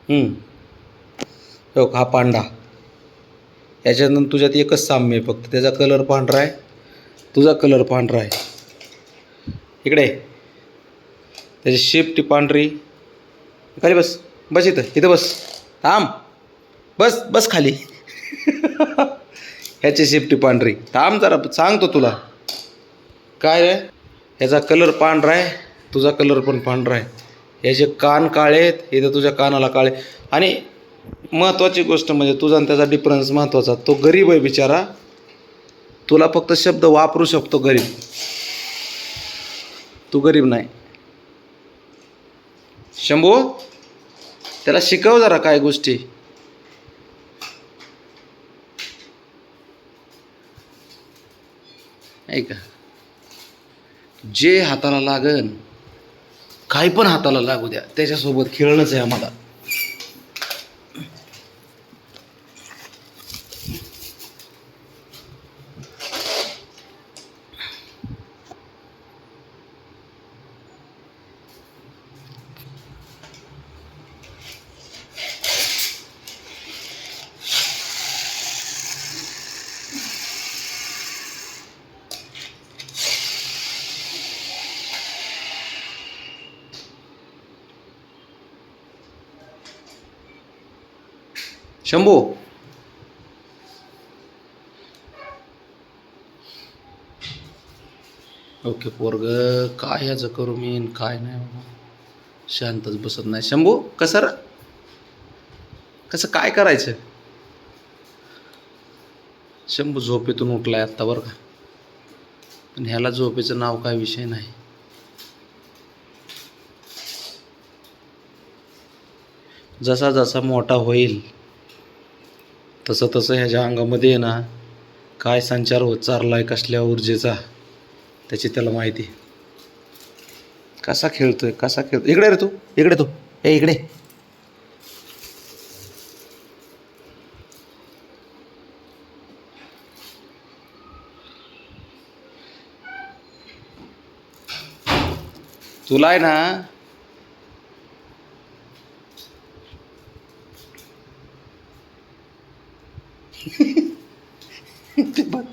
हो हा पांडा. याच्यानंतर तुझ्यात एकच साम्य आहे फक्त, त्याचा कलर पांढरा आहे, तुझा कलर पांढरा आहे. इकडे त्याची शेपटी पांढरी. खाली बस, बस इथं बस, थांब, बस बस खाली. ह्याची शेपटी पांढरी. थांब जरा सांगतो तुला काय रे. ह्याचा कलर पांढरा आहे, तुझा कलर पण पांढरा आहे. ह्याचे कान काळे आहेत, इथं तुझ्या कानाला काळे. आणि महत्त्वाची गोष्ट म्हणजे तुझा आणि त्याचा डिफरन्स महत्त्वाचा, तो गरीब आहे बिचारा, तुला फक्त शब्द वापरू शकतो गरीब, तू गरीब नाही. शंभू त्याला शिकव जरा काय गोष्टी. ऐका, जे हाताला लागन, काही पण हाताला लागू द्या, त्याच्यासोबत खेळणंच आहे आम्हाला. शंभू ओके पोरग, काय ह्याचं करू मी काय नाही बाबा, शांतच बसत नाही. शंभू कसं कसं काय करायचं. शंभू झोपेतून उठलाय आत्ता बरं का, पण ह्याला झोपेचं नाव काय विषय नाही. जसा जसा मोठा होईल तसं तसं ह्याच्या अंगामध्ये आहे ना काय संचार होत चाललाय, कसल्या ऊर्जेचा, त्याची त्याला माहिती. कसा खेळतोय कसा खेळतोय. इकडे रे तू, इकडे तू, ए इकडे. तुला आहे ना ते बघ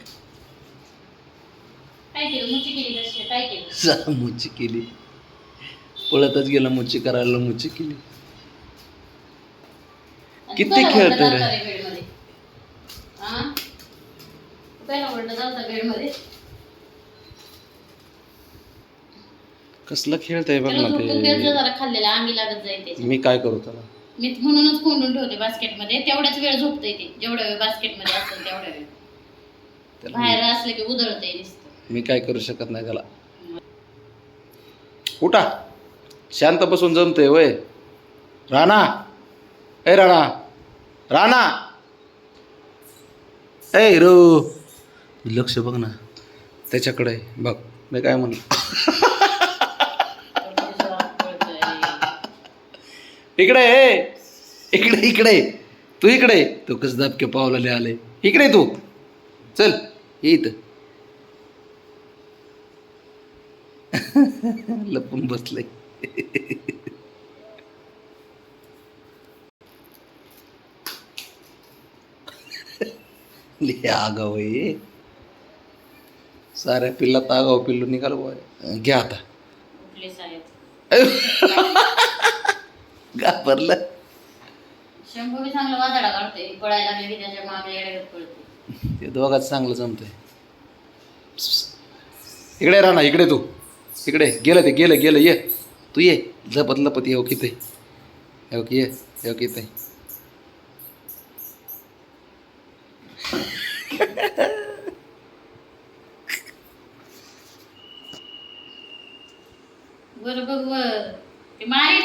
मुच्ची केली, पळतच गेला, मुच्ची करायला मुच्ची केली. किती खेळतोय रे. कसलं खेळतंय बघ ना ते. मी काय करू त्याला, मी म्हणूनच कोंडून ठेवते बास्केटमध्ये. तेवढाच वेळ झोपतंय ते, जेवढा वेळ बास्केटमध्ये असेल तेवढा वेळ. बाहेर असलं की उधळतंय नुसतं. मी काय करू शकत नाही त्याला. उठा, शांत बसून जमतंय वय. राणा, ए राणा, राणा, ए हिरो, लक्ष बघ ना त्याच्याकडे बघ. मी काय म्हणलं, इकडे इकडे इकडे तू, इकडे तू कसं दाबके पावलाले आले. इकडे तू चल, ये इथं. लपून बसलंय. आगाव आहे साऱ्या पिल्लात आगाव पिल्लू निघाल बॉय. घ्या आता. घाबरलं. शंभू बी चांगलं वादळा काढतोय, पळायला लागले की त्याच्या मागे येड्यागत पळतोय. ते दोघात चांगलं जमतंय. इकडे राहा ना, इकडे तू, इकडे गेलं ते गेलं गेलं. ये तू, ये लपत लपत येऊ किती, येऊ की ये, येऊ किती. बरोबर ते मारी